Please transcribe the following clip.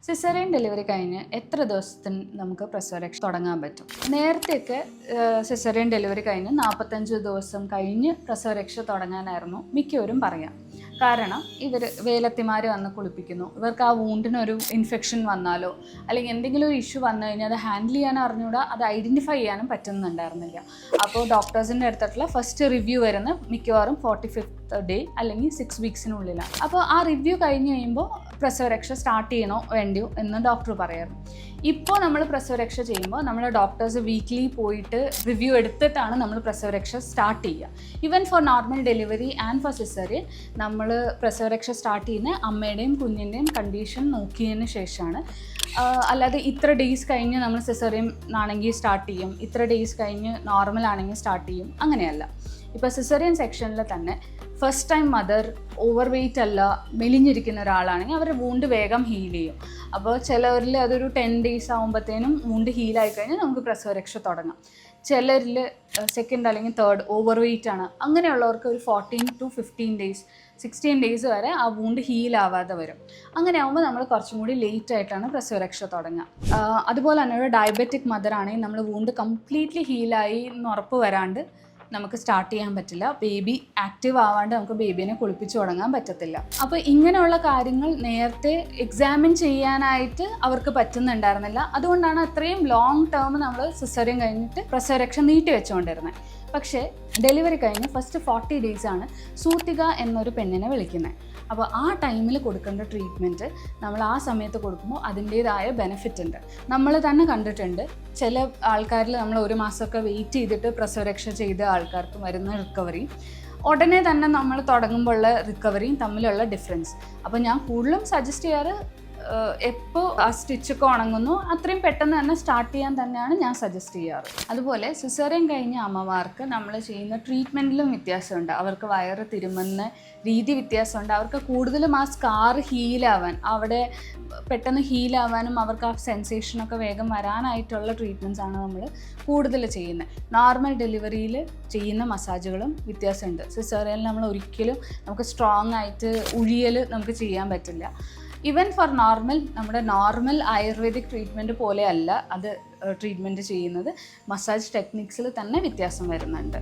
Caesarean delivery കഴിഞ്ഞ് എത്ര ദിവസത്തിന് നമുക്ക് പ്രസവരക്ഷ തുടങ്ങാൻ പറ്റും? നേരത്തെയൊക്കെ സിസേറിയൻ ഡെലിവറി കഴിഞ്ഞ് 45 ദിവസം കഴിഞ്ഞ് പ്രസവരക്ഷ തുടങ്ങാനായിരുന്നു മിക്കവരും പറയാം. കാരണം ഇവർ വേലത്തിമാർ വന്ന് കുളിപ്പിക്കുന്നു, ഇവർക്ക് ആ വൂണ്ടിനൊരു ഇൻഫെക്ഷൻ വന്നാലോ അല്ലെങ്കിൽ എന്തെങ്കിലും ഒരു ഇഷ്യൂ വന്നു കഴിഞ്ഞാൽ അത് ഹാൻഡിൽ ചെയ്യാൻ അറിഞ്ഞുകൂടാ, അത് ഐഡൻറ്റിഫൈ ചെയ്യാനും പറ്റുന്നുണ്ടായിരുന്നില്ല. അപ്പോൾ ഡോക്ടേഴ്സിൻ്റെ അടുത്തുള്ള ഫസ്റ്റ് റിവ്യൂ വരുന്ന മിക്കവാറും 45th ഡേ അല്ലെങ്കിൽ 6 വീക്സിനുള്ളിലാണ്. അപ്പോൾ ആ റിവ്യൂ കഴിഞ്ഞ് കഴിയുമ്പോൾ പ്രസവരക്ഷ സ്റ്റാർട്ട് ചെയ്യണോ വേണ്ടിയോ എന്ന് ഡോക്ടർ പറയാറുണ്ട്. ഇപ്പോൾ നമ്മൾ പ്രസവരക്ഷ ചെയ്യുമ്പോൾ നമ്മൾ ഡോക്ടേഴ്സ് വീക്ക്ലി പോയിട്ട് റിവ്യൂ എടുത്തിട്ടാണ് നമ്മൾ പ്രസവരക്ഷ സ്റ്റാർട്ട് ചെയ്യുക. Even for normal delivery and for caesarean നമ്മൾ പ്രസവരക്ഷ സ്റ്റാർട്ട് ചെയ്യുന്ന അമ്മയുടെയും കുഞ്ഞിൻ്റെയും കണ്ടീഷൻ നോക്കിയതിന് ശേഷമാണ്. അല്ലാതെ ഇത്ര ഡേയ്സ് കഴിഞ്ഞ് നമ്മൾ സിസേറിയൻ ആണെങ്കിൽ സ്റ്റാർട്ട് ചെയ്യും, ഇത്ര ഡേയ്സ് കഴിഞ്ഞ് നോർമൽ ആണെങ്കിൽ സ്റ്റാർട്ട് ചെയ്യും, അങ്ങനെയല്ല. ഇപ്പോൾ സിസേറിയൻ സെക്ഷനിൽ തന്നെ first time mother overweight അല്ല, മെലിഞ്ഞിരിക്കുന്ന ഒരാളാണെങ്കിൽ അവരുടെ വൂണ്ട് വേഗം ഹീൽ ചെയ്യും. അപ്പോൾ ചിലവരിൽ അതൊരു 10 days ആകുമ്പോഴത്തേനും വൂണ്ട് ഹീലായി കഴിഞ്ഞാൽ നമുക്ക് പ്രസവരക്ഷ തുടങ്ങാം. ചിലരിൽ സെക്കൻഡ് അല്ലെങ്കിൽ തേർഡ് ഓവർ വെയ്റ്റ് ആണ്, അങ്ങനെയുള്ളവർക്ക് ഒരു 14 to 15 days 16 days വരെ ആ വൂണ്ട് ഹീൽ ആവാതെ വരും. അങ്ങനെ ആകുമ്പോൾ നമ്മൾ കുറച്ചും കൂടി ലേറ്റ് ആയിട്ടാണ് പ്രസവരക്ഷ തുടങ്ങുക. അതുപോലെ തന്നെ ഒരു ഡയബറ്റിക് മദർ ആണെങ്കിൽ നമ്മൾ വൂണ്ട് കംപ്ലീറ്റ്ലി ഹീലായി എന്ന് ഉറപ്പ് വരാണ്ട് നമുക്ക് സ്റ്റാർട്ട് ചെയ്യാൻ പറ്റില്ല. ബേബി ആക്റ്റീവ് ആവാണ്ട് നമുക്ക് ബേബീനെ കുളിപ്പിച്ച് തുടങ്ങാൻ പറ്റത്തില്ല. അപ്പോൾ ഇങ്ങനെയുള്ള കാര്യങ്ങൾ നേരത്തെ എക്സാമിൻ ചെയ്യാനായിട്ട് അവർക്ക് പറ്റുന്നുണ്ടായിരുന്നില്ല. അതുകൊണ്ടാണ് അത്രയും ലോങ് ടേം നമ്മൾ സിസേറിയൻ കഴിഞ്ഞിട്ട് പ്രസവരക്ഷ നീട്ടി വെച്ചുകൊണ്ടിരുന്നത്. പക്ഷേ ഡെലിവറി കഴിഞ്ഞ് ഫസ്റ്റ് 40 days ആണ് സൂത്തിക എന്നൊരു പെണ്ണിനെ വിളിക്കുന്നത്. അപ്പോൾ ആ ടൈമിൽ കൊടുക്കേണ്ട ട്രീറ്റ്മെൻറ്റ് നമ്മൾ ആ സമയത്ത് കൊടുക്കുമ്പോൾ അതിൻ്റേതായ ബെനിഫിറ്റ് ഉണ്ട്. നമ്മൾ തന്നെ കണ്ടിട്ടുണ്ട്, ചില ആൾക്കാരിൽ നമ്മൾ 1 മാസമൊക്കെ വെയിറ്റ് ചെയ്തിട്ട് പ്രസവരക്ഷ ചെയ്ത ആൾക്കാർക്ക് വരുന്ന റിക്കവറി ഉടനെ തന്നെ നമ്മൾ തുടങ്ങുമ്പോഴുള്ള റിക്കവറിയും തമ്മിലുള്ള ഡിഫറൻസ്. അപ്പോൾ ഞാൻ കൂടുതലും സജസ്റ്റ് ചെയ്യാറ് എപ്പോൾ ആ സ്റ്റിച്ചൊക്കെ ഉണങ്ങുന്നു അത്രയും പെട്ടെന്ന് തന്നെ സ്റ്റാർട്ട് ചെയ്യാൻ തന്നെയാണ് ഞാൻ സജസ്റ്റ് ചെയ്യാറ്. അതുപോലെ സിസേറിയൻ കഴിഞ്ഞ അമ്മമാർക്ക് നമ്മൾ ചെയ്യുന്ന ട്രീറ്റ്മെൻറ്റിലും വ്യത്യാസമുണ്ട്. അവർക്ക് വയറ് തിരുമുന്ന രീതി വ്യത്യാസമുണ്ട്. അവർക്ക് കൂടുതലും ആ സ്കാർ ഹീലാവാൻ, അവിടെ പെട്ടെന്ന് ഹീലാവാനും അവർക്ക് ആ സെൻസേഷനൊക്കെ വേഗം വരാനായിട്ടുള്ള ട്രീറ്റ്മെൻറ്റ്സാണ് നമ്മൾ കൂടുതൽ ചെയ്യുന്നത്. നോർമൽ ഡെലിവറിയിൽ ചെയ്യുന്ന മസാജുകളും വ്യത്യാസമുണ്ട്. സിസേറിയനിൽ നമ്മൾ ഒരിക്കലും നമുക്ക് സ്ട്രോങ് ആയിട്ട് ഉഴിയൽ നമുക്ക് ചെയ്യാൻ പറ്റില്ല. ഈവൻ ഫോർ നോർമൽ നമ്മുടെ നോർമൽ ആയുർവേദിക് ട്രീറ്റ്മെൻറ്റ് പോലെയല്ല അത് ട്രീറ്റ്മെൻറ്റ് ചെയ്യുന്നത്. മസാജ് ടെക്നിക്സിൽ തന്നെ വ്യത്യാസം വരുന്നുണ്ട്.